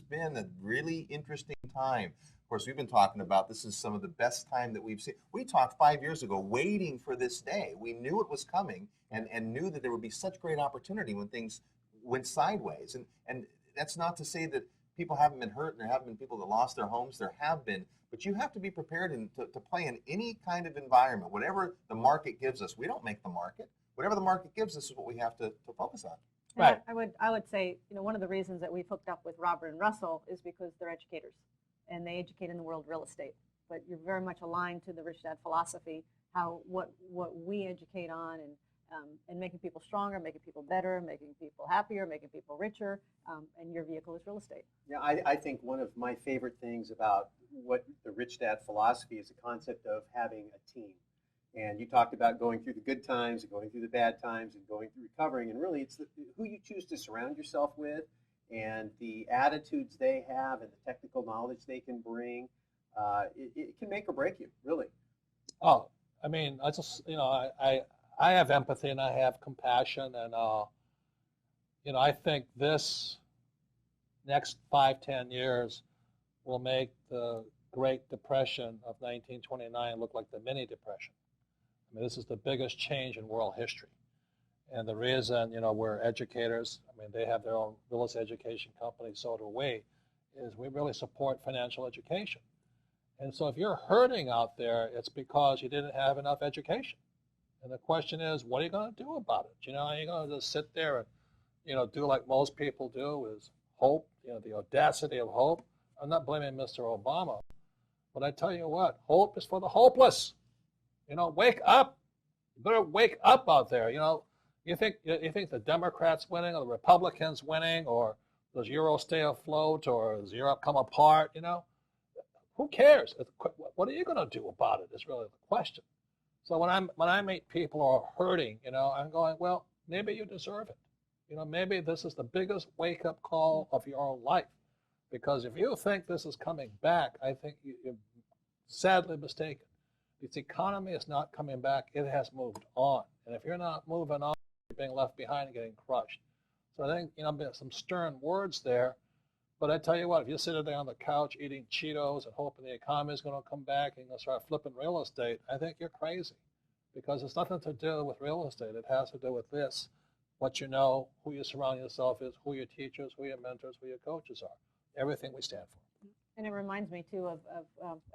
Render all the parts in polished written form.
has been a really interesting time. Of course, we've been talking about this is some of the best time that we've seen. We talked 5 years ago, waiting for this day. We knew it was coming and knew that there would be such great opportunity when things went sideways. And that's not to say that people haven't been hurt and there haven't been people that lost their homes. There have been. But you have to be prepared to play in any kind of environment, whatever the market gives us. We don't make the market. Whatever the market gives us is what we have to focus on. Right. I would say, one of the reasons that we've hooked up with Robert and Russell is because they're educators and they educate in the world of real estate. But you're very much aligned to the Rich Dad philosophy, what we educate on and making people stronger, making people better, making people happier, making people richer, and your vehicle is real estate. Yeah, I think one of my favorite things about what the Rich Dad philosophy is the concept of having a team. And you talked about going through the good times and going through the bad times and going through recovering. And really, it's who you choose to surround yourself with and the attitudes they have and the technical knowledge they can bring. It can make or break you, really. Oh, I mean, I have empathy and I have compassion. And, I think this next 5-10 years will make the Great Depression of 1929 look like the mini depression. I mean, this is the biggest change in world history. And the reason, we're educators, I mean, they have their own real estate education company, so do we, is we really support financial education. And so if you're hurting out there, it's because you didn't have enough education. And the question is, what are you going to do about it? Are you going to just sit there and, do like most people do, is hope, the audacity of hope? I'm not blaming Mr. Obama, but I tell you what, hope is for the hopeless. Wake up. You better wake up out there. You think the Democrats winning or the Republicans winning, or does Euro stay afloat, or does Europe come apart? Who cares? What are you going to do about it is really the question. So when I meet people who are hurting, I'm going, well, maybe you deserve it. Maybe this is the biggest wake-up call of your life. Because if you think this is coming back, I think you're sadly mistaken. This economy is not coming back. It has moved on. And if you're not moving on, you're being left behind and getting crushed. So I think, some stern words there. But I tell you what, if you're sitting there on the couch eating Cheetos and hoping the economy is going to come back and you're going to start flipping real estate, I think you're crazy. Because it's nothing to do with real estate. It has to do with this, what you know, who you surround yourself with, who your teachers, who your mentors, who your coaches are. Everything we stand for. And it reminds me, too, of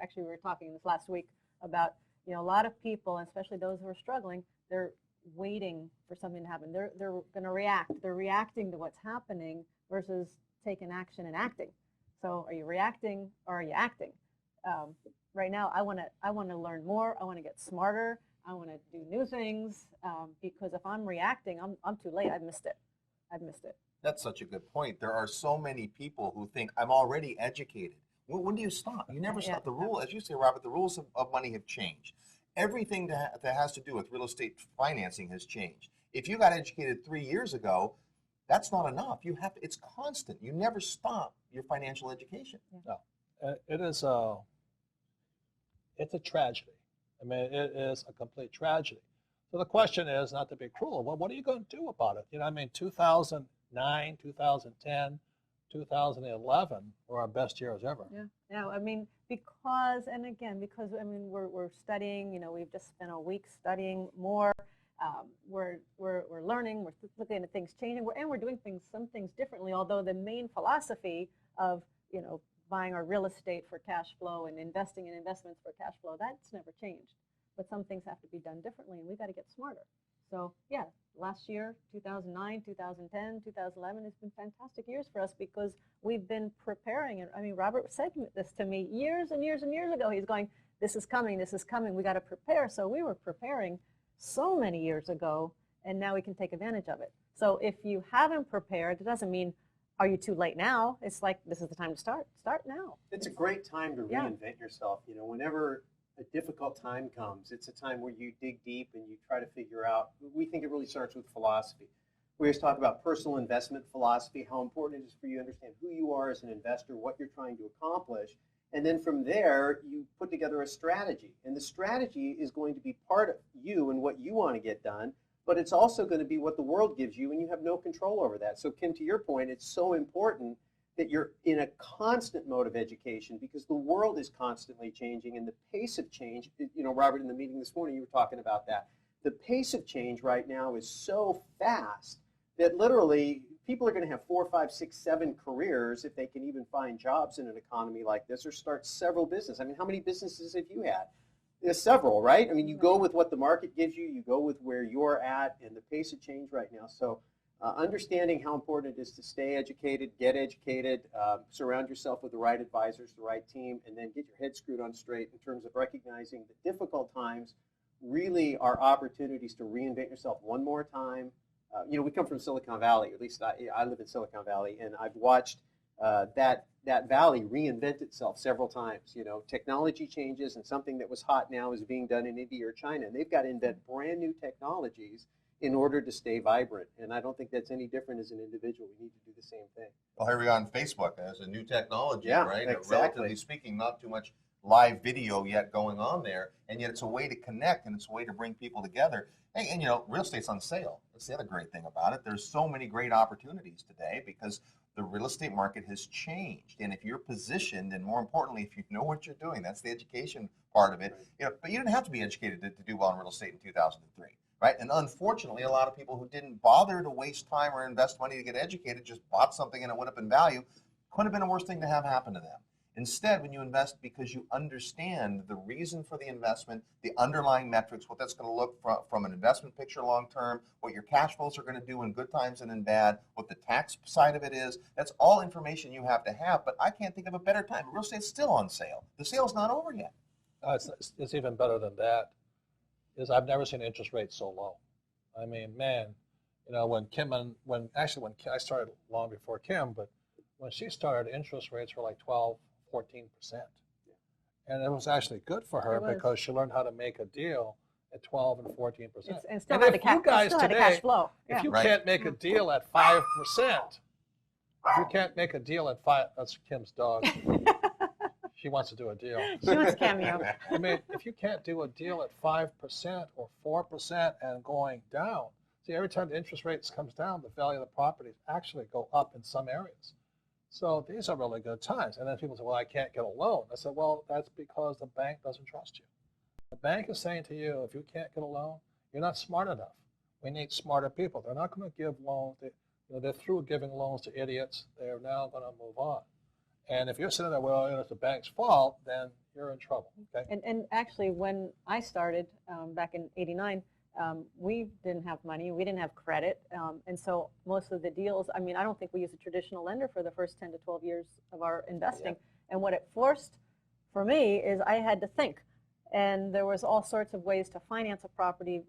actually, we were talking this last week about, a lot of people, especially those who are struggling, they're waiting for something to happen. They're going to react. They're reacting to what's happening versus taking action and acting. So are you reacting or are you acting? Right now, I want to learn more. I want to get smarter. I want to do new things because if I'm reacting, I'm too late. I've missed it. That's such a good point. There are so many people who think, I'm already educated. When do you stop? You never stop. The rule, as you say, Robert, the rules of money have changed. Everything that has to do with real estate financing has changed. If you got educated 3 years ago, that's not enough. You have to, it's constant. You never stop your financial education. No, it's a tragedy. I mean, it is a complete tragedy. So the question is, not to be cruel, well, what are you going to do about it? 2009, 2010, 2011 were our best years ever. Yeah, because we're studying, we've just spent a week studying more. We're learning, we're looking at things changing, and we're doing some things differently, although the main philosophy of, buying our real estate for cash flow and investing in investments for cash flow, that's never changed. But some things have to be done differently, and we've got to get smarter. So, yeah, last year, 2009, 2010, 2011 has been fantastic years for us because we've been preparing. And Robert said this to me years and years and years ago. He's going, this is coming, we got to prepare. So we were preparing so many years ago, and now we can take advantage of it. So if you haven't prepared, it doesn't mean, are you too late now? It's like, this is the time to start. Start now. It's a great time to reinvent yourself. Whenever a difficult time comes, it's a time where you dig deep and you try to figure out. We think it really starts with philosophy. We always talk about personal investment philosophy, how important it is for you to understand who you are as an investor, what you're trying to accomplish. And then from there, you put together a strategy. And the strategy is going to be part of you and what you want to get done, but it's also going to be what the world gives you, and you have no control over that. So, Kim, to your point, it's so important that you're in a constant mode of education because the world is constantly changing and the pace of change, Robert, in the meeting this morning, you were talking about that. The pace of change right now is so fast that literally people are going to have 4, 5, 6, 7 careers if they can even find jobs in an economy like this or start several businesses. I mean, how many businesses have you had? There's several, right? I mean, you go with what the market gives you, you go with where you're at and the pace of change right now. So understanding how important it is to stay educated, get educated, surround yourself with the right advisors, the right team, and then get your head screwed on straight in terms of recognizing that difficult times really are opportunities to reinvent yourself one more time. We come from Silicon Valley, at least I live in Silicon Valley, and I've watched that valley reinvent itself several times. Technology changes, and something that was hot now is being done in India or China, and they've got to invent brand new technologies in order to stay vibrant. And I don't think that's any different as an individual. We need to do the same thing. Well, here we are on Facebook as a new technology, Yeah, right? exactly. Relatively speaking, not too much live video yet going on there, and yet it's a way to connect and it's a way to bring people together. And real estate's on sale. That's the other great thing about it. There's so many great opportunities today because the real estate market has changed. And if you're positioned, and more importantly, if you know what you're doing, that's the education part of it. But you didn't have to be educated to do well in real estate in 2003. Right? And unfortunately, a lot of people who didn't bother to waste time or invest money to get educated just bought something and it went up in value. Couldn't have been a worse thing to have happen to them. Instead, when you invest because you understand the reason for the investment, the underlying metrics, what that's going to look from an investment picture long term, what your cash flows are going to do in good times and in bad, what the tax side of it is, that's all information you have to have. But I can't think of a better time. Real estate's still on sale. The sale's not over yet. It's even better than that. I've never seen interest rates so low. I mean, man, when I started long before Kim, but when she started, interest rates were like 12, 14%. And it was actually good for her because she learned how to make a deal at 12 and 14%. And still had the cash flow. If you can't make a deal at 5%, you can't make a deal at 5%. That's Kim's dog. She wants to do a deal. She wants cameo. I mean, if you can't do a deal at 5% or 4% and going down, see, every time the interest rates comes down, the value of the properties actually go up in some areas. So these are really good times. And then people say, well, I can't get a loan. I said, well, that's because the bank doesn't trust you. The bank is saying to you, if you can't get a loan, you're not smart enough. We need smarter people. They're not going to give loans. They're through giving loans to idiots. They're now going to move on. And if you're sitting there, well, it's the bank's fault, then you're in trouble. Okay. And actually, when I started back in '89, we didn't have money, we didn't have credit, and so most of the deals. I mean, I don't think we used a traditional lender for the first 10 to 12 years of our investing. Yeah. And what it forced for me is I had to think, and there was all sorts of ways to finance a property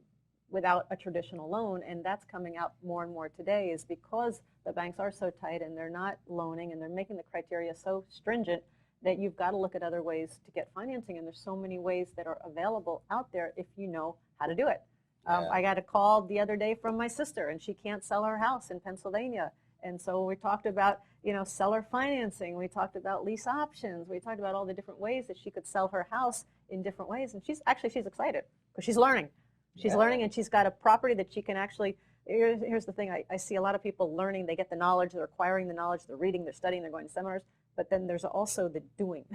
without a traditional loan, and that's coming out more and more today is because the banks are so tight and they're not loaning and they're making the criteria so stringent that you've got to look at other ways to get financing, and there's so many ways that are available out there if you know how to do it. I got a call the other day from my sister, and she can't sell her house in Pennsylvania, and so we talked about seller financing, we talked about lease options, we talked about all the different ways that she could sell her house in different ways, and she's excited because she's learning. She's learning, and she's got a property that she can actually, here's the thing, I see a lot of people learning, they get the knowledge, they're acquiring the knowledge, they're reading, they're studying, they're going to seminars, but then there's also the doing.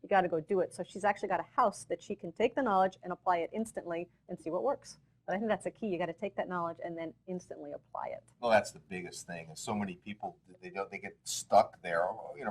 You got to go do it. So she's actually got a house that she can take the knowledge and apply it instantly and see what works. But I think that's the key. You got to take that knowledge and then instantly apply it. Well, that's the biggest thing. So many people, they get stuck there.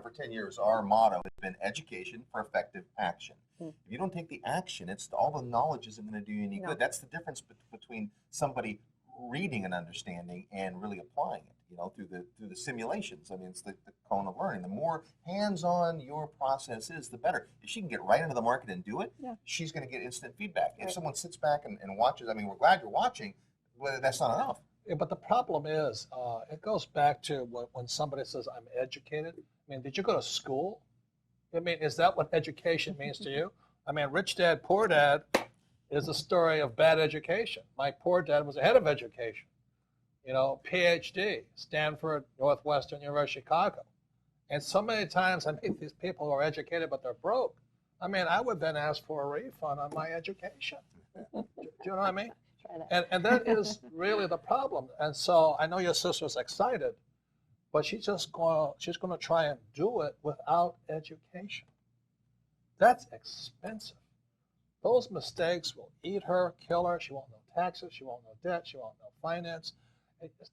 For 10 years, our motto has been education for effective action. If you don't take the action, all the knowledge isn't going to do you any good. That's the difference between somebody reading and understanding and really applying it. Through the simulations. I mean, it's the cone of learning. The more hands-on your process is, the better. If she can get right into the market and do it, she's going to get instant feedback. If someone sits back and watches, I mean, we're glad you're watching, but that's not enough. Yeah, but the problem is, it goes back to when somebody says, I'm educated. I mean, did you go to school? I mean, is that what education means to you? I mean, Rich Dad, Poor Dad is a story of bad education. My poor dad was a head of education. PhD, Stanford, Northwestern University, Chicago. And so many times I meet these people who are educated, but they're broke. I mean, I would then ask for a refund on my education. Do you know what I mean? And that is really the problem. And so I know your sister's excited, but she's going to try and do it without education. That's expensive. Those mistakes will eat her, kill her. She won't know taxes. She won't know debt. She won't know finance.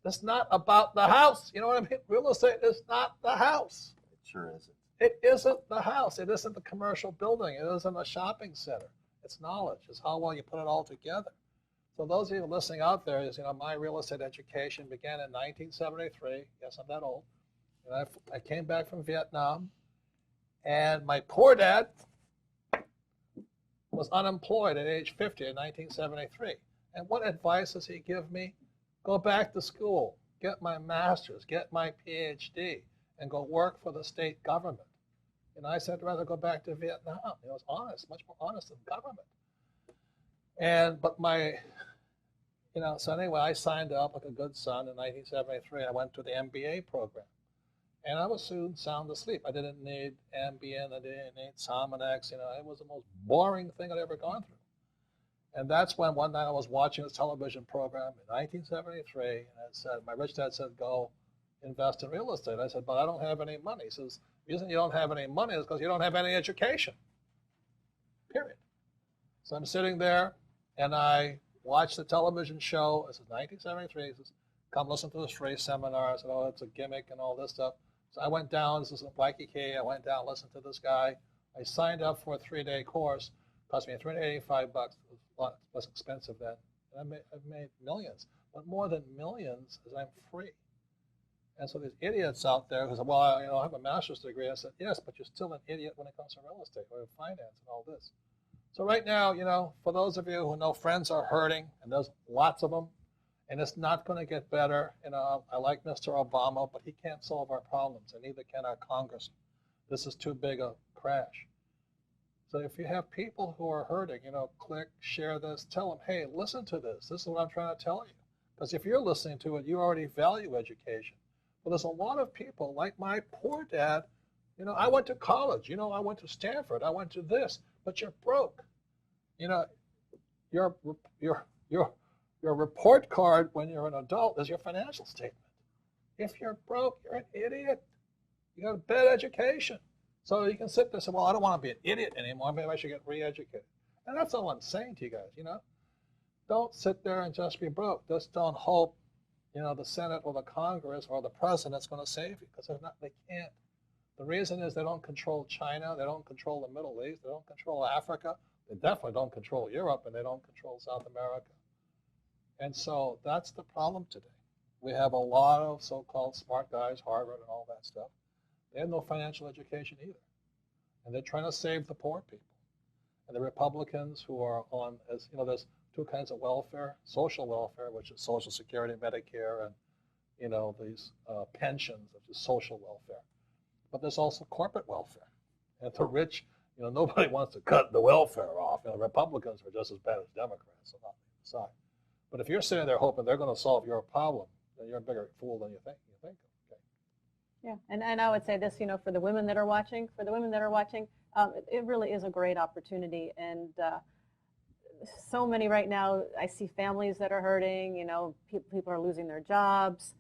It's not about the house. You know what I mean? Real estate is not the house. It sure isn't. It isn't the house. It isn't the commercial building. It isn't a shopping center. It's knowledge. It's how well you put it all together. So those of you listening out there, is, my real estate education began in 1973. Yes, I'm that old. And I came back from Vietnam, and my poor dad was unemployed at age 50 in 1973. And what advice does he give me? Go back to school, get my master's, get my PhD, and go work for the state government. And I said, I'd rather go back to Vietnam. It was honest, much more honest than government. So anyway, I signed up like a good son in 1973. I went to the MBA program. And I was soon sound asleep. I didn't need Ambien, I didn't need Sominex. It was the most boring thing I'd ever gone through. And that's when one night I was watching this television program in 1973, and my rich dad said, go invest in real estate. I said, but I don't have any money. He says, the reason you don't have any money is because you don't have any education, period. So I'm sitting there, and I watched the television show. This is 1973. He says, come listen to this free seminar. I said, oh, it's a gimmick and all this stuff. So I went down, this is in Waikiki. I went down, listened to this guy. I signed up for a 3-day course. It cost me $385. It was a lot less expensive then. And I've made millions. But more than millions is I'm free. And so these idiots out there who say, well, I have a master's degree. I said, yes, but you're still an idiot when it comes to real estate or finance and all this. So right now, for those of you who know friends are hurting, and there's lots of them, and it's not going to get better. I like Mr. Obama, but he can't solve our problems, and neither can our Congress. This is too big a crash. So if you have people who are hurting, click, share this, tell them, hey, listen to this. This is what I'm trying to tell you. Because if you're listening to it, you already value education. But there's a lot of people, like my poor dad, I went to college, I went to Stanford, I went to this, but you're broke. Your report card when you're an adult is your financial statement. If you're broke, you're an idiot. You got a bad education. So you can sit there and say, well, I don't want to be an idiot anymore. Maybe I should get re-educated. And that's all I'm saying to you guys, Don't sit there and just be broke. Just don't hope, the Senate or the Congress or the president's going to save you, because they can't. The reason is they don't control China. They don't control the Middle East. They don't control Africa. They definitely don't control Europe, and they don't control South America. And so that's the problem today. We have a lot of so-called smart guys, Harvard and all that stuff. They have no financial education either. And they're trying to save the poor people. And the Republicans who are on, there's two kinds of welfare: social welfare, which is Social Security, Medicare, and, these pensions, which is social welfare. But there's also corporate welfare. And the rich, nobody wants to cut the welfare off. Republicans are just as bad as Democrats on the side. But if you're sitting there hoping they're going to solve your problem, then you're a bigger fool than you think. Okay. Yeah, and I would say this, for the women that are watching, it really is a great opportunity. And so many right now, I see families that are hurting. People are losing their jobs.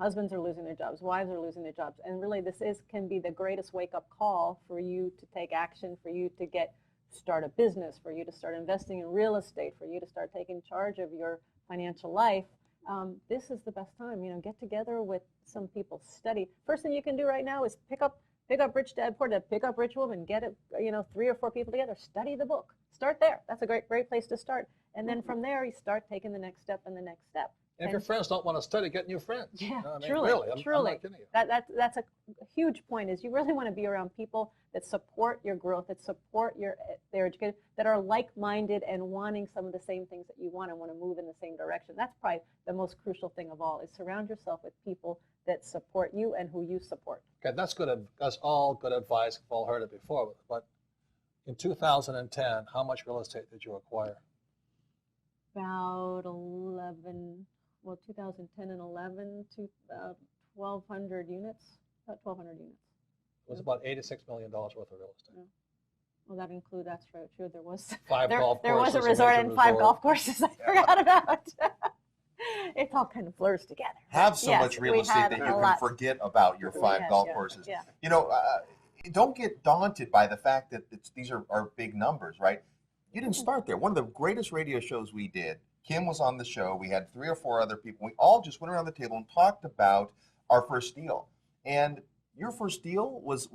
Husbands are losing their jobs. Wives are losing their jobs. And really, this can be the greatest wake-up call for you to take action, for you to start a business, for you to start investing in real estate, for you to start taking charge of your financial life. This is the best time. Get together with some people, study. First thing you can do right now is pick up Rich Dad Poor Dad, pick up Rich Woman, get it, 3 or 4 people together, study the book. Start there. That's a great place to start. And then from there, you start taking the next step and the next step. And if your friends don't want to study, get new friends. Yeah, truly. I'm not kidding you. That's a huge point. Is you really want to be around people that support your growth, that support their education, that are like-minded and wanting some of the same things that you want and want to move in the same direction. That's probably the most crucial thing of all, is surround yourself with people that support you and who you support. Okay, that's good. That's all good advice. We've all heard it before. But in 2010, how much real estate did you acquire? About 2010 and 11 to about 1,200 units. About 1,200 units. It was about $86 million worth of real estate. Yeah. Well, that's true. There was golf courses, there was a resort and 5 golf courses I forgot about. It's all kind of blurs together. Have so Yes, much real we estate had that a you can lot. forget about your We 5 had, golf yeah, courses. yeah. You know, don't get daunted by the fact that these are big numbers, right? You didn't start there. One of the greatest radio shows we did, Kim was on the show. We had 3 or 4 other people. We all just went around the table and talked about our first deal. And your first deal was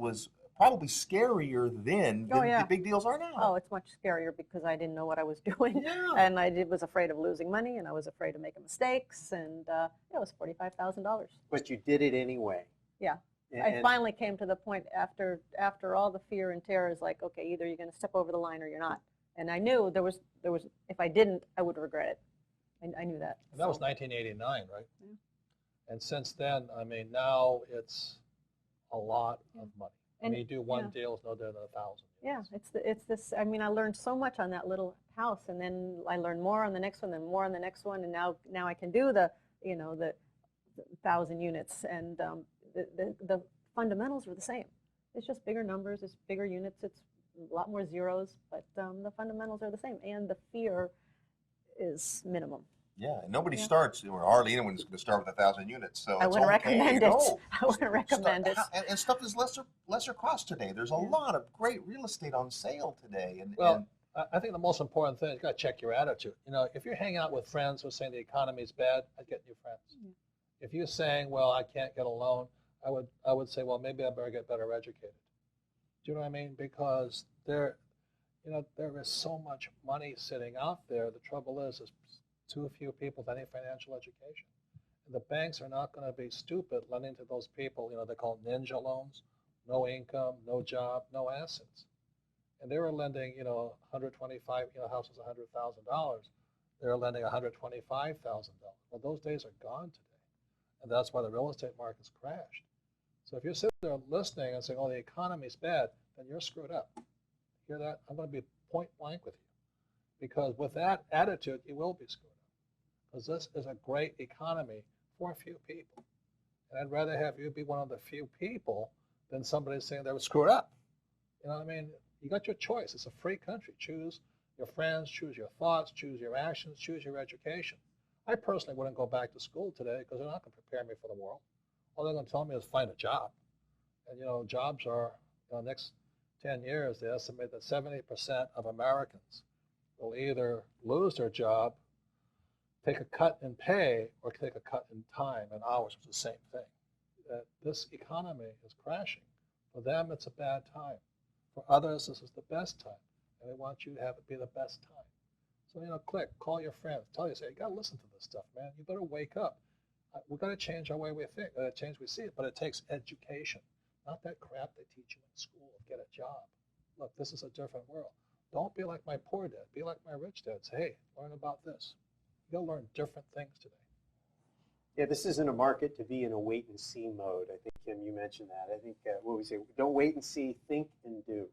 probably scarier then Oh, than yeah. the big deals are now. Oh, it's much scarier because I didn't know what I was doing. Yeah. And was afraid of losing money, and I was afraid of making mistakes, and it was $45,000. But you did it anyway. Yeah. I finally came to the point after all the fear and terror is like, okay, either you're going to step over the line or you're not. And I knew there was if I didn't, I would regret it. I knew that. And that was 1989, right? Yeah. And since then, I mean, now it's a lot of money. And, you do one deal, it's no different than 1,000. Yeah, it's this. I mean, I learned so much on that little house, and then I learned more on the next one, and more on the next one, and now I can do the 1,000 units, and the fundamentals are the same. It's just bigger numbers, it's bigger units, it's a lot more zeros, but the fundamentals are the same, and the fear is minimum. Yeah, and nobody starts, or hardly anyone's going to start with 1,000 units. So I it's wouldn't okay. recommend it. No. I wouldn't recommend it. And stuff is lesser cost today. There's a lot of great real estate on sale today. Well, I think the most important thing is you got to check your attitude. If you're hanging out with friends who are saying the economy is bad, I'd get new friends. Yeah. If you're saying, well, I can't get a loan, I would say, well, maybe I better get better educated. Do you know what I mean? Because there is so much money sitting out there. The trouble is too few people with any financial education. And the banks are not going to be stupid lending to those people, they call ninja loans, no income, no job, no assets. And they were lending, 125, houses $100,000. They're lending $125,000. Well, those days are gone today. And that's why the real estate market's crashed. So if you're sitting there listening and saying, oh, the economy's bad, then you're screwed up. Hear that? I'm going to be point blank with you. Because with that attitude, you will be screwed up. Because this is a great economy for a few people. And I'd rather have you be one of the few people than somebody saying they were screwed up. You know what I mean? You got your choice. It's a free country. Choose your friends, choose your thoughts, choose your actions, choose your education. I personally wouldn't go back to school today because they're not going to prepare me for the world. All they're going to tell me is find a job. And, jobs are, next 10 years, they estimate that 70% of Americans will either lose their job, take a cut in pay, or take a cut in time and hours, which is the same thing. That this economy is crashing. For them, it's a bad time. For others, this is the best time. And they want you to have it be the best time. So, call your friends. Tell you, say, you got to listen to this stuff, man. You better wake up. We've got to change our way we think. We've got to change we see it. But it takes education. Not that crap they teach you in school. Get a job. Look, this is a different world. Don't be like my poor dad. Be like my rich dad. Say, hey, learn about this. You'll learn different things today. Yeah, this isn't a market to be in a wait and see mode. I think, Kim, you mentioned that. I think what we say, don't wait and see, think and do,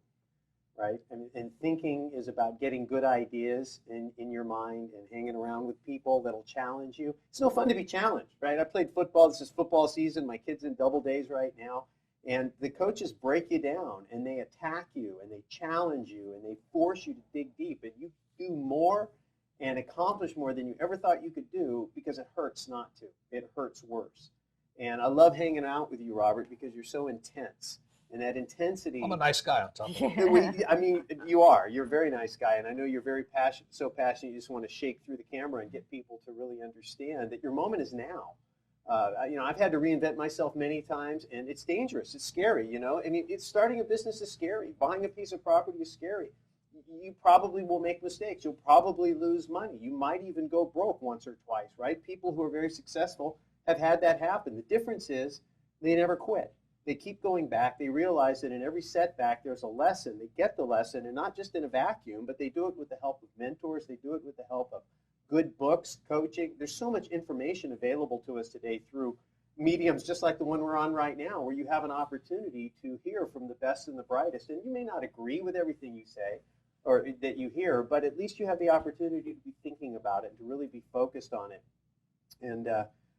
right? And thinking is about getting good ideas in your mind and hanging around with people that'll challenge you. It's no fun to be challenged, right? I played football. This is football season. My kid's in double days right now. And the coaches break you down, and they attack you, and they challenge you, and they force you to dig deep. And you do more and accomplish more than you ever thought you could do because it hurts not to. It hurts worse. And I love hanging out with you, Robert, because you're so intense. And that intensity... I'm a nice guy on top of it. I mean, you are. You're a very nice guy. And I know you're very passionate, so passionate you just want to shake through the camera and get people to really understand that your moment is now. I've had to reinvent myself many times, and it's dangerous. It's scary, I mean, starting a business is scary. Buying a piece of property is scary. You probably will make mistakes. You'll probably lose money. You might even go broke once or twice, right? People who are very successful have had that happen. The difference is they never quit. They keep going back. They realize that in every setback there's a lesson. They get the lesson, and not just in a vacuum, but they do it with the help of mentors. They do it with the help of good books, coaching. There's so much information available to us today through mediums just like the one we're on right now, where you have an opportunity to hear from the best and the brightest. And you may not agree with everything you say or that you hear, but at least you have the opportunity to be thinking about it and to really be focused on it. And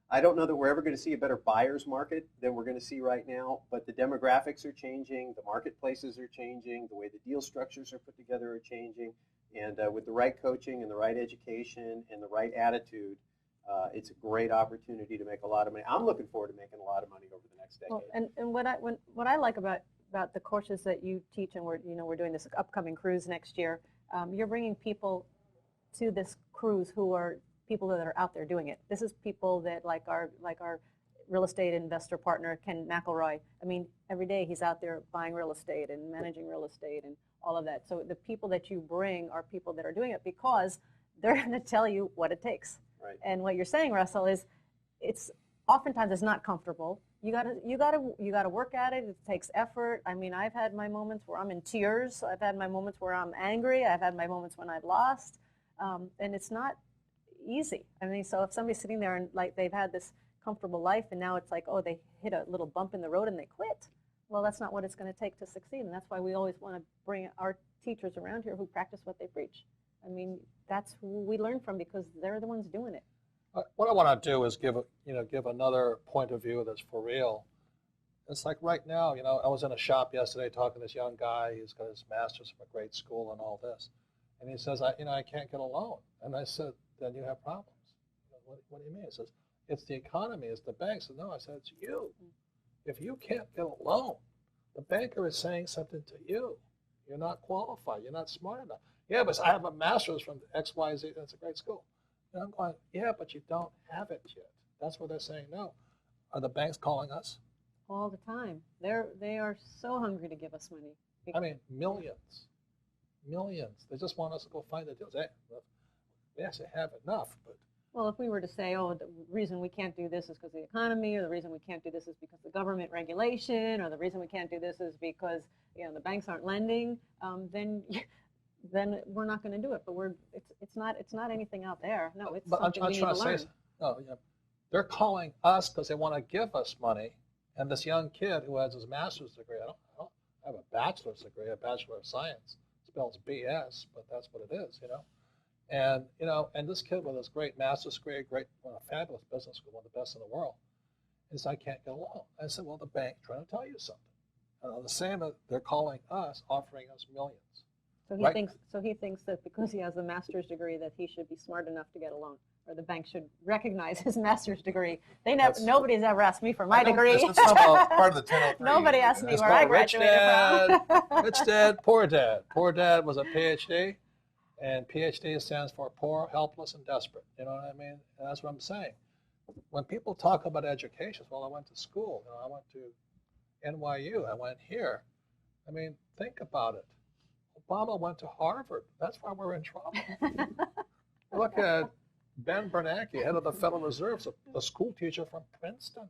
I don't know that we're ever going to see a better buyer's market than we're going to see right now, but the demographics are changing, the marketplaces are changing, the way the deal structures are put together are changing. And with the right coaching and the right education and the right attitude, It's a great opportunity to make a lot of money. I'm looking forward to making a lot of money over the next decade. Well, and what I like about the courses that you teach, and we're doing this upcoming cruise next year, you're bringing people to this cruise who are people that are out there doing it. This is people that like our real estate investor partner, Ken McElroy. I mean, every day he's out there buying real estate and managing real estate and all of that. So the people that you bring are people that are doing it because they're going to tell you what it takes. Right. And what you're saying, Russell, is it's oftentimes it's not comfortable. You gotta work at it. It takes effort. I mean, I've had my moments where I'm in tears. I've had my moments where I'm angry. I've had my moments when I've lost, and it's not easy. I mean, so if somebody's sitting there and like they've had this comfortable life, and now it's like, oh, they hit a little bump in the road and they quit. Well, that's not what it's going to take to succeed, and that's why we always want to bring our teachers around here who practice what they preach. I mean, that's who we learn from because they're the ones doing it. What I want to do is give another point of view that's for real. It's like right now, I was in a shop yesterday talking to this young guy. He's got his master's from a great school and all this, and he says, I can't get a loan. And I said, then you have problems. What do you mean? He says, it's the economy, it's the banks. No, I said, it's you. If you can't get a loan, the banker is saying something to you. You're not qualified. You're not smart enough. Yeah, but I have a master's from XYZ. That's a great school. And I'm going, yeah, but you don't have it yet. That's what they're saying. No. Are the banks calling us? All the time. They are so hungry to give us money. I mean, millions. They just want us to go find the deals. Hey, we actually have enough, but. Well, if we were to say, oh, the reason we can't do this is because of the economy, or the reason we can't do this is because of the government regulation, or the reason we can't do this is because the banks aren't lending, then we're not going to do it. But it's not anything out there. No, it's something we need to learn. They're calling us because they want to give us money. And this young kid who has his master's degree, I don't have a bachelor's degree, a Bachelor of Science, spells BS, but that's what it is, And and this kid with his great master's degree, fabulous business school, one of the best in the world, is I can't get a loan. I said, well, the bank's trying to tell you something. The same, they're calling us, offering us millions. So he thinks that because he has a master's degree that he should be smart enough to get a loan, or the bank should recognize his master's degree. Nobody's ever asked me for my degree. This is part of the 1003. Nobody asked me where I graduated from. Rich dad, poor dad. Poor dad was a PhD, and PhD stands for poor, helpless, and desperate. You know what I mean? And that's what I'm saying. When people talk about education, well, I went to school. I went to NYU. I went here. I mean, think about it. Obama went to Harvard. That's why we're in trouble. Look at Ben Bernanke, head of the Federal Reserve, a school teacher from Princeton.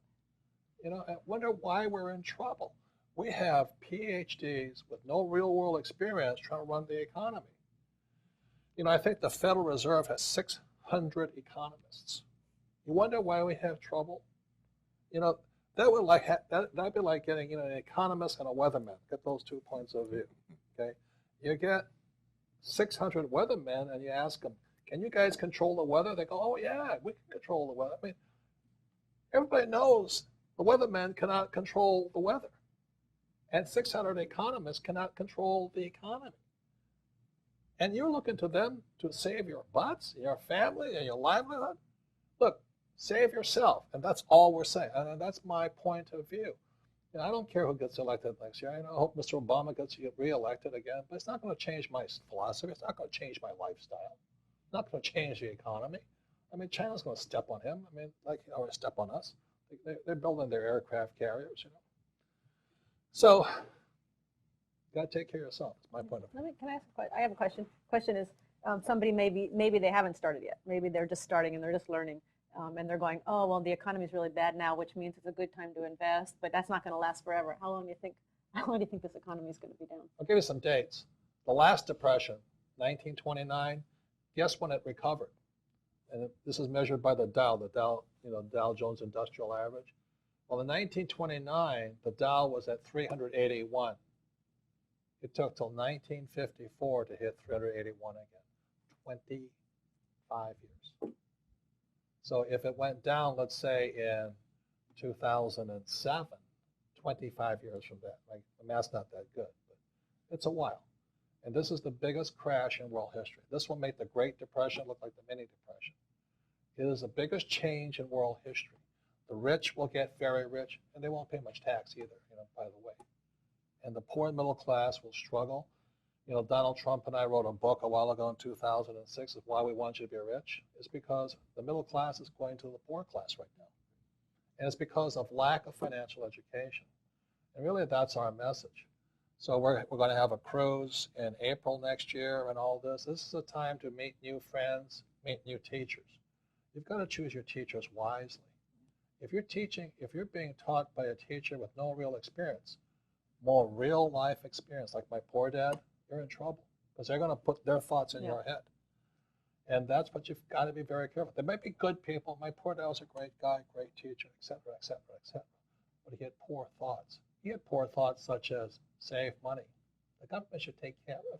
I wonder why we're in trouble. We have PhDs with no real-world experience trying to run the economy. I think the Federal Reserve has 600 economists. You wonder why we have trouble? That'd be like getting an economist and a weatherman. Get those 2 points of view. Okay, you get 600 weathermen, and you ask them, "Can you guys control the weather?" They go, "Oh yeah, we can control the weather." I mean, everybody knows the weathermen cannot control the weather, and 600 economists cannot control the economy. And you're looking to them to save your butts, your family, and your livelihood. Look, save yourself, and that's all we're saying. And that's my point of view. I don't care who gets elected next year. I hope Mr. Obama gets reelected again, but it's not going to change my philosophy. It's not going to change my lifestyle. It's not going to change the economy. I mean, China's going to step on him. I mean, or step on us. They're building their aircraft carriers, So, you got to take care of yourself. That's my point of view. Can I ask a question? I have a question. Question is, somebody maybe they haven't started yet. Maybe they're just starting and they're just learning. And they're going, oh, well, the economy is really bad now, which means it's a good time to invest, but that's not going to last forever. How long do you think this economy is going to be down? I'll give you some dates. The last depression, 1929, guess when it recovered? And this is measured by the Dow, Dow Jones Industrial Average. Well, in 1929, the Dow was at 381. It took till 1954 to hit 381 again, 25 years. So if it went down, let's say in 2007, 25 years from that, like the math's not that good, but it's a while. And this is the biggest crash in world history. This will make the Great Depression look like the Mini Depression. It is the biggest change in world history. The rich will get very rich, and they won't pay much tax either, by the way. And the poor and middle class will struggle. Donald Trump and I wrote a book a while ago in 2006 of why we want you to be rich. It's because the middle class is going to the poor class right now. And it's because of lack of financial education. And really, that's our message. So we're going to have a cruise in April next year and all this. This is a time to meet new friends, meet new teachers. You've got to choose your teachers wisely. If you're being taught by a teacher with no real experience, more real life experience, like my poor dad, you're in trouble because they're going to put their thoughts in your head. And that's what you've got to be very careful. There might be good people. My poor dad was a great guy, great teacher, et cetera, et cetera, et cetera. But he had poor thoughts. He had poor thoughts such as save money. The government should take care of you.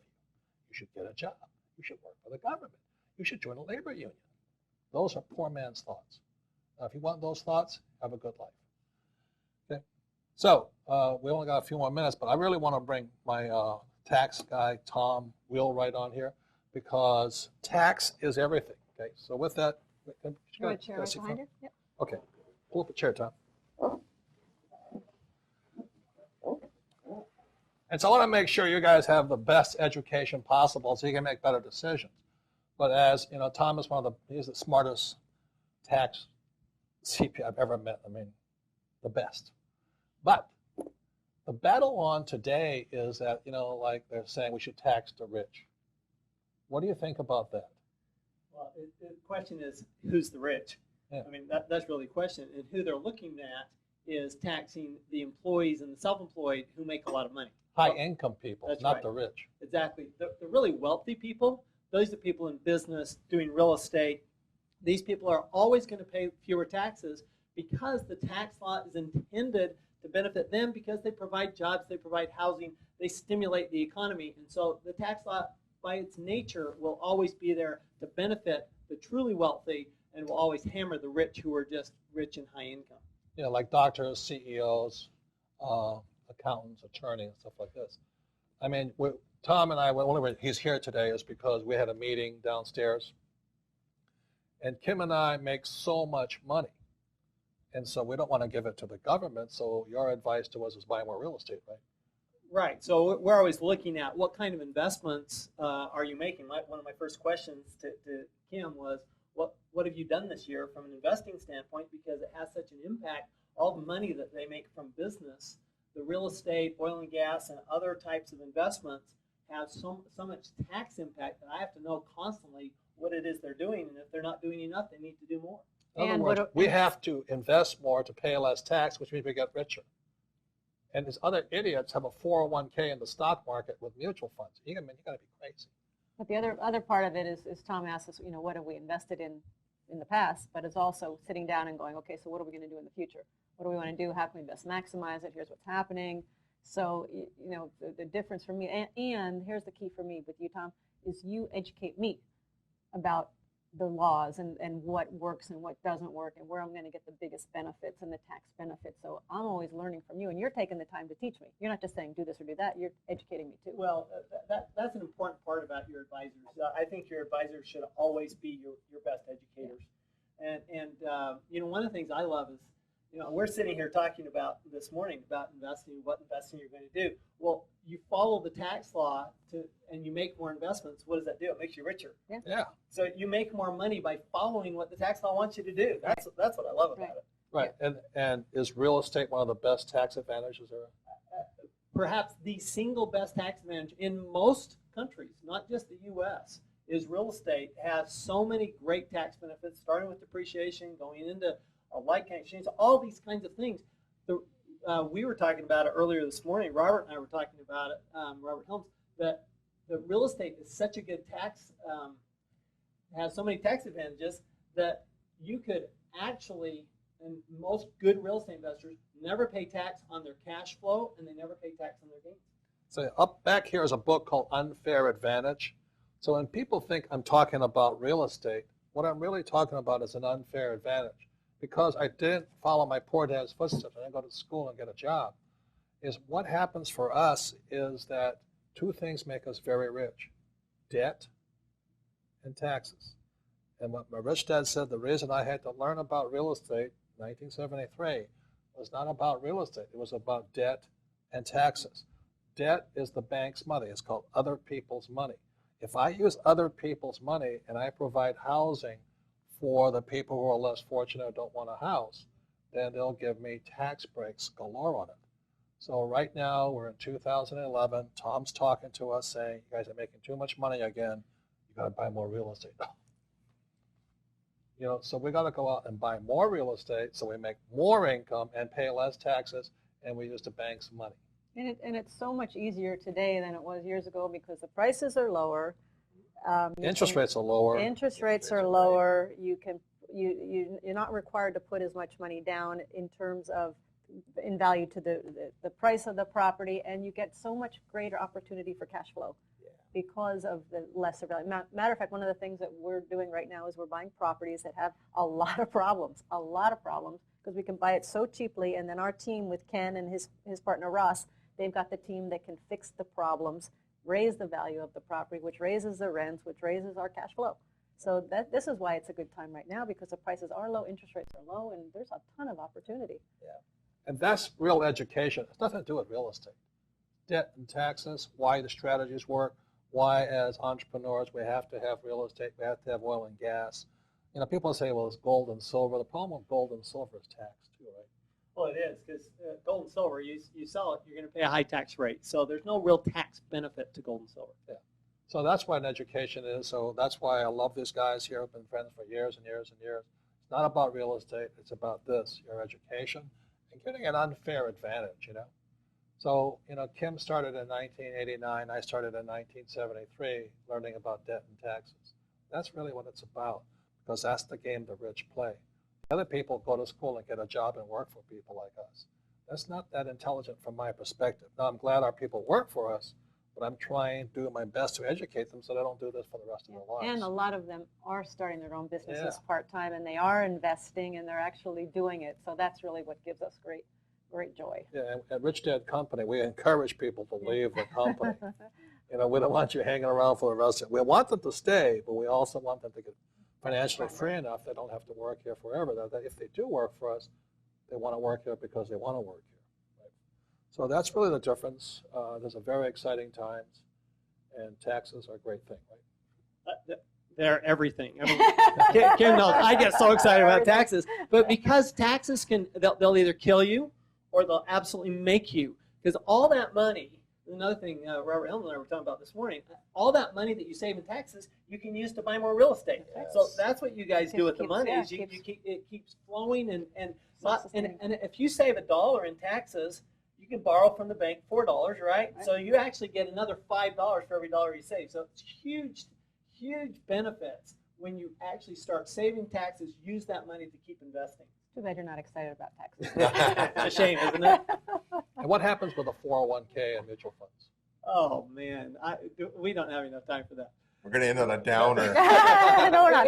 You should get a job. You should work for the government. You should join a labor union. Those are poor man's thoughts. Now, if you want those thoughts, have a good life. Okay. So we only got a few more minutes, but I really want to bring my tax guy, Tom Wheelwright, on here because tax is everything. Okay. So with that, you want a chair right behind you? Yep. Okay. Pull up a chair, Tom. And so I want to make sure you guys have the best education possible so you can make better decisions. But as Tom is he's the smartest tax CP I've ever met. I mean, the best. But the battle on today is that, like they're saying we should tax the rich. What do you think about that? Well, the question is, who's the rich? Yeah. I mean, that's really the question. And who they're looking at is taxing the employees and the self-employed who make a lot of money. High-income people, That's not right. the rich. Exactly. The really wealthy people, those are the people in business doing real estate. These people are always going to pay fewer taxes because the tax law is intended to benefit them because they provide jobs, they provide housing, they stimulate the economy. And so the tax law, by its nature, will always be there to benefit the truly wealthy and will always hammer the rich who are just rich and high income. Like doctors, CEOs, accountants, attorneys, stuff like this. I mean, Tom and I, he's here today is because we had a meeting downstairs. And Kim and I make so much money. And so we don't want to give it to the government. So your advice to us is buy more real estate, right? Right. So we're always looking at what kind of investments are you making. One of my first questions to Kim was, what have you done this year from an investing standpoint? Because it has such an impact. All the money that they make from business, the real estate, oil and gas, and other types of investments have so much tax impact that I have to know constantly what it is they're doing. And if they're not doing enough, they need to do more. In other words, we have to invest more to pay less tax, which means we get richer. And these other idiots have a 401k in the stock market with mutual funds. You got to be crazy. But the other part of it is Tom asked us, what have we invested in the past, but it's also sitting down and going, okay, so what are we going to do in the future? What do we want to do? How can we best maximize it? Here's what's happening. So, the difference for me, and here's the key for me with you, Tom, is you educate me about the laws and what works and what doesn't work and where I'm going to get the biggest benefits and the tax benefits. So I'm always learning from you, and you're taking the time to teach me. You're not just saying do this or do that. You're educating me too. Well, that's an important part about your advisors. I think your advisors should always be your best educators. And one of the things I love is, we're sitting here talking about this morning about investing, what investing you're going to do. Well, you follow the tax law and you make more investments. What does that do? It makes you richer. Yeah. So you make more money by following what the tax law wants you to do. That's what I love about it. Right. And is real estate one of the best tax advantages there? Perhaps the single best tax advantage in most countries, not just the U.S., is real estate has so many great tax benefits, starting with depreciation, going into a like-kind exchange, all these kinds of things. We were talking about it earlier this morning. Robert and I were talking about it, Robert Helms, that the real estate is such a good tax, has so many tax advantages that you could actually, and most good real estate investors, never pay tax on their cash flow, and they never pay tax on their gains. So up back here is a book called Unfair Advantage. So when people think I'm talking about real estate, what I'm really talking about is an unfair advantage. Because I didn't follow my poor dad's footsteps, I didn't go to school and get a job, is what happens for us is that two things make us very rich: debt and taxes. And what my rich dad said, the reason I had to learn about real estate in 1973 was not about real estate. It was about debt and taxes. Debt is the bank's money. It's called other people's money. If I use other people's money and I provide housing for the people who are less fortunate or don't want a house, then they'll give me tax breaks galore on it. So right now we're in 2011. Tom's talking to us saying, you guys are making too much money again. You got to buy more real estate. So we got to go out and buy more real estate so we make more income and pay less taxes, and we use the bank's money. And it's so much easier today than it was years ago because the prices are lower. Interest rates are lower. Interest rates are lower. You're not required to put as much money down in terms of in value to the price of the property, and you get so much greater opportunity for cash flow because of the lesser value. Matter of fact, one of the things that we're doing right now is we're buying properties that have a lot of problems, because we can buy it so cheaply, and then our team with Ken and his partner Ross, they've got the team that can fix the problems, raise the value of the property, which raises the rents, which raises our cash flow. So this is why it's a good time right now, because the prices are low, interest rates are low, and there's a ton of opportunity. Yeah. And that's real education. It's nothing to do with real estate. Debt and taxes, why the strategies work, why as entrepreneurs we have to have real estate, we have to have oil and gas. People say, well, it's gold and silver. The problem with gold and silver is tax too, right? Well, it is, because gold and silver, you sell it, you're going to pay a high tax rate. So there's no real tax benefit to gold and silver. Yeah. So that's what an education is. So that's why I love these guys here. I've been friends for years and years and years. It's not about real estate. It's about this, your education, and getting an unfair advantage, So, Kim started in 1989. I started in 1973 learning about debt and taxes. That's really what it's about, because that's the game the rich play. Other people go to school and get a job and work for people like us. That's not that intelligent from my perspective. Now, I'm glad our people work for us, but I'm trying to do my best to educate them so they don't do this for the rest of their lives. And a lot of them are starting their own businesses part-time, and they are investing, and they're actually doing it. So that's really what gives us great joy. Yeah, and at Rich Dad Company, we encourage people to leave the company. We don't want you hanging around for the rest of it. We want them to stay, but we also want them to get financially free enough they don't have to work here forever. That if they do work for us, they want to work here because they want to work here. Right? So that's really the difference. There's a very exciting times, and taxes are a great thing, right? They're everything. I mean, Kim knows I get so excited about taxes, but because taxes they'll either kill you or they'll absolutely make you. Because all that money, another thing Robert and I were talking about this morning, all that money that you save in taxes, you can use to buy more real estate. Yes. So that's what you guys do with the money. Is it keeps flowing, and if you save $1 in taxes, you can borrow from the bank $4, right? So you actually get another $5 for every dollar you save. So it's huge benefits when you actually start saving taxes. Use that money to keep investing. Too bad you're not excited about taxes. It's a shame, isn't it? And what happens with a 401k and mutual funds? Oh man, we don't have enough time for that. We're going to end on a downer. No, we're not.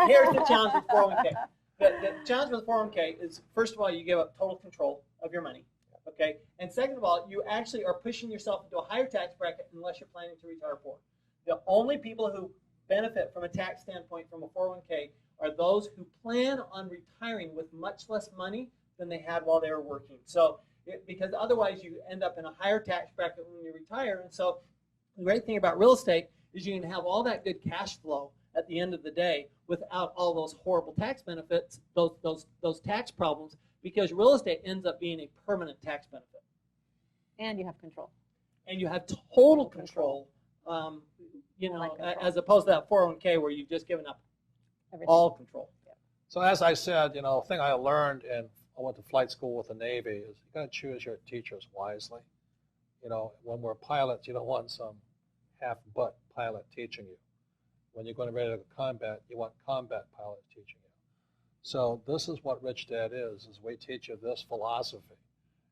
Here's the challenge with 401k. The challenge with 401k is, first of all, you give up total control of your money. Okay, and second of all, you actually are pushing yourself into a higher tax bracket unless you're planning to retire poor. The only people who benefit from a tax standpoint from a 401k are those who plan on retiring with much less money than they had while they were working. So, because otherwise you end up in a higher tax bracket when you retire. And so the great thing about real estate is you can have all that good cash flow at the end of the day without all those horrible tax benefits, those tax problems, because real estate ends up being a permanent tax benefit. And you have control. And you have total control. Control. As opposed to that 401k where you've just given up everything. All control. Yeah. So as I said, the thing I learned, and I went to flight school with the Navy, is you got to choose your teachers wisely. When we're pilots, you don't want some half-butt pilot teaching you. When you're going ready to go to combat, you want combat pilots teaching you. So this is what Rich Dad is we teach you this philosophy.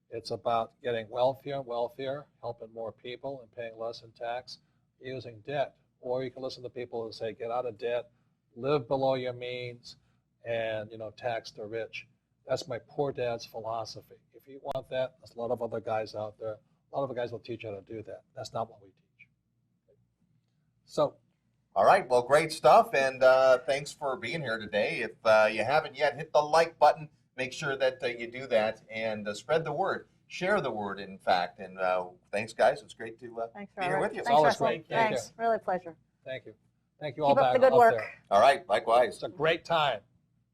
It's about getting wealthier and wealthier, helping more people and paying less in tax, using debt. Or you can listen to people who say, get out of debt, live below your means, and tax the rich. That's my poor dad's philosophy. If you want that, there's a lot of other guys out there. A lot of guys will teach you how to do that. That's not what we teach. So, All right, well, great stuff, and thanks for being here today. If you haven't yet, hit the like button. Make sure that you do that and spread the word. Share the word, in fact. And thanks, guys. It's great to Thanks, be here Robert. with you. Thanks, always Russell. great. Thank Thanks. Really a pleasure. Thank you. Thank you all Keep up back the good up work. there. All right, likewise. It's a great time.